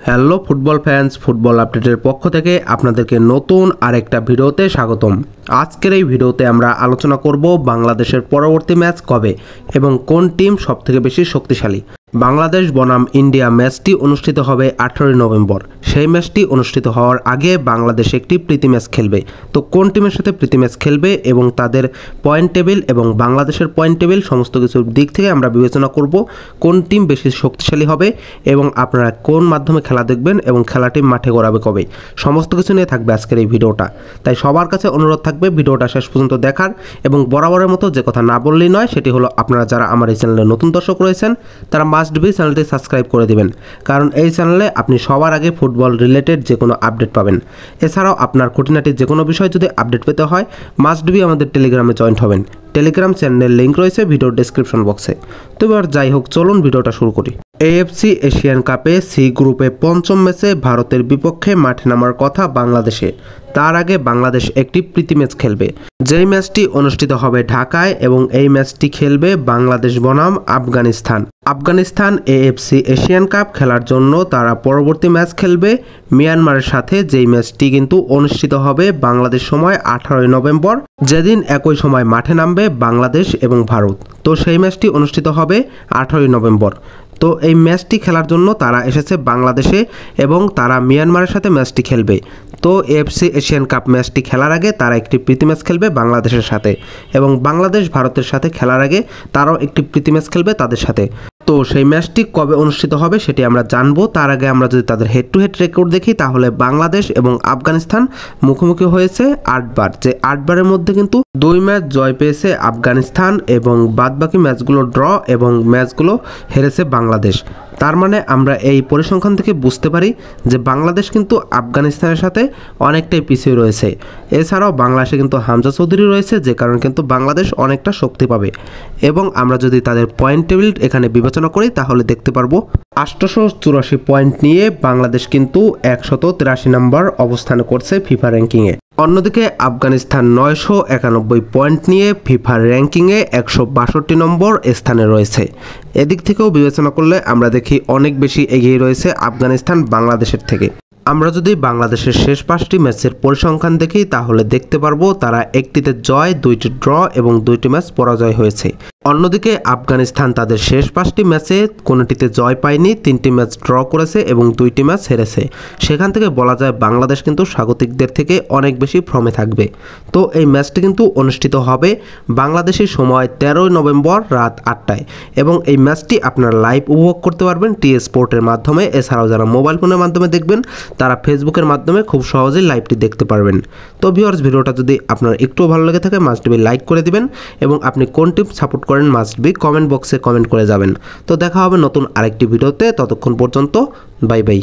Hello football fans, football আপডেটের পক্ষ থেকে আপনাদেরকে নতুন আরেকটা ভিডিওতে স্বাগতম। আজকের এই ভিডিওতে আমরা আলোচনা করব বাংলাদেশের পরবর্তী ম্যাচ কবে এবং কোন টিম সবথেকে বেশি শক্তিশালী। বাংলাদেশ বনাম ইন্ডিয়া ম্যাচটি অনুষ্ঠিত হবে 18 নভেম্বর। সেই ম্যাচটি অনুষ্ঠিত হওয়ার আগে বাংলাদেশ একটি প্রীতি ম্যাচ খেলবে। তো কোন টিমের সাথে প্রীতি ম্যাচ খেলবে এবং তাদের পয়েন্ট টেবিল এবং বাংলাদেশের পয়েন্ট টেবিল সমস্ত কিছুর দিক থেকে আমরা বিবেচনা করব কোন টিম বেশি শক্তিশালী হবে এবং আপনারা কোন মাধ্যমে খেলা দেখবেন এবং খেলাটি মাঠে গড়াবে কবে, সমস্ত কিছু নিয়ে থাকবে আজকের এই ভিডিওটা। তাই সবার কাছে অনুরোধ থাকবে ভিডিওটা শেষ পর্যন্ত দেখার এবং বরাবরের মতো যে কথা না বললেই নয়, সেটি হলো আপনারা যারা আমার এই চ্যানেলে নতুন দর্শক রয়েছেন তারা মাস্ট বি চ্যানেলটি সাবস্ক্রাইব করে দিবেন, কারণ এই চ্যানেলে আপনি সবার আগে ফুটবল রিলেটেড যে কোনো আপডেট পাবেন। এছাড়াও আপনার খুঁটিনাটি যে কোনো বিষয় যদি আপডেট পেতে হয় মাস্ট বি আমাদের টেলিগ্রামে জয়েন্ট হবেন। টেলিগ্রাম চ্যানেলের লিঙ্ক রয়েছে ভিডিওর ডেসক্রিপশন বক্সে। তো এবার যাই হোক, চলুন ভিডিওটা শুরু করি। এএফসি এশিয়ান কাপে সি গ্রুপে পঞ্চম ম্যাচে ভারতের বিপক্ষে মাঠে নামার কথা বাংলাদেশে। তার আগে বাংলাদেশ একটি প্রীতি ম্যাচ খেলবে, যেই ম্যাচটি অনুষ্ঠিত হবে ঢাকায় এবং এই ম্যাচটি খেলবে বাংলাদেশ বনাম Afghanistan. Afghanistan AFC Asian cup খেলার জন্য তারা পরবর্তী ম্যাচ খেলবে মিয়ানমারের সাথে, যেই ম্যাচটি কিন্তু অনুষ্ঠিত হবে বাংলাদেশ সময় 18 নভেম্বর, যেদিন একই সময় মাঠে নামবে বাংলাদেশ এবং ভারত। তো সেই ম্যাচটি অনুষ্ঠিত হবে 18 নভেম্বর। তো এই ম্যাচটি খেলার জন্য তারা এসেছে বাংলাদেশে এবং তারা মিয়ানমারের সাথে ম্যাচটি খেলবে। তো এএফসি এশিয়ান কাপ ম্যাচটি খেলার আগে তারা একটি প্রীতি ম্যাচ খেলবে বাংলাদেশের সাথে এবং বাংলাদেশ ভারতের সাথে খেলার আগে তারাও একটি প্রীতি ম্যাচ খেলবে তাদের সাথে। তো সেই ম্যাচটি কবে অনুষ্ঠিত হবে সেটি আমরা জানবো। তার আগে আমরা যদি তাদের হেড টু হেড রেকর্ড দেখি তাহলে বাংলাদেশ এবং আফগানিস্তান মুখোমুখি হয়েছে 8 বার, যে 8 বারের মধ্যে কিন্তু 2 ম্যাচ জয় পেয়েছে আফগানিস্তান এবং বাদবাকি ম্যাচগুলো ড্র এবং ম্যাচগুলো হেরেছে বাংলাদেশ। তার মানে আমরা এই পরিসংখ্যান থেকে বুঝতে পারি যে বাংলাদেশ কিন্তু আফগানিস্তানের সাথে অনেকটাই পিছিয়ে রয়েছে। এছাড়াও বাংলাদেশে কিন্তু হামজা চৌধুরী রয়েছে, যে কারণে কিন্তু বাংলাদেশ অনেকটা শক্তি পাবে। এবং আমরা যদি তাদের পয়েন্ট টেবিল এখানে বিবেচনা করি তাহলে দেখতে পারবো 884 পয়েন্ট নিয়ে বাংলাদেশ কিন্তু 183 নম্বর অবস্থানে করছে ফিফা র্যাঙ্কিংয়ে। অন্যদিকে আফগানিস্তান 991 পয়েন্ট নিয়ে ফিফা র্যাঙ্কিংয়ে 162 নম্বর স্থানে রয়েছে। এদিক থেকেও বিবেচনা করলে আমরা দেখি অনেক বেশি এগিয়ে রয়েছে আফগানিস্তান বাংলাদেশের থেকে। আমরা যদি বাংলাদেশের শেষ 5টি ম্যাচের পরিসংখ্যান দেখি তাহলে দেখতে পারবো তারা একটিতে জয়, 2টি ড্র এবং 2টি ম্যাচ পরাজয় হয়েছে। অন্যদিকে আফগানিস্তান তাদের শেষ 5টি ম্যাচে কোনোটিতে জয় পায়নি, 3টি ম্যাচ ড্র করেছে এবং 2টি ম্যাচ হেরেছে। সেখান থেকে বলা যায় বাংলাদেশ কিন্তু স্বাগতিকদের থেকে অনেক বেশি ফর্মে থাকবে। তো এই ম্যাচটি কিন্তু অনুষ্ঠিত হবে বাংলাদেশের সময় 13 নভেম্বর রাত 8টায় এবং এই ম্যাচটি আপনারা লাইভ উপভোগ করতে পারবেন টি স্পোর্টের মাধ্যমে। এছাড়াও যারা মোবাইল ফোনের মাধ্যমে দেখবেন তারা ফেসবুকের মাধ্যমে খুব সহজেই লাইভটি দেখতে পারবেন। তো ভিউয়ার্স, ভিডিওটা যদি আপনার একটু ভালো লেগে থাকে মাস্ট বি লাইক করে দিবেন এবং আপনি কোন টিম সাপোর্ট করেন মাস্ট বি কমেন্ট বক্সে কমেন্ট করে যাবেন। তো দেখা হবে নতুন আরেকটি ভিডিওতে, ততক্ষণ পর্যন্ত বাই বাই।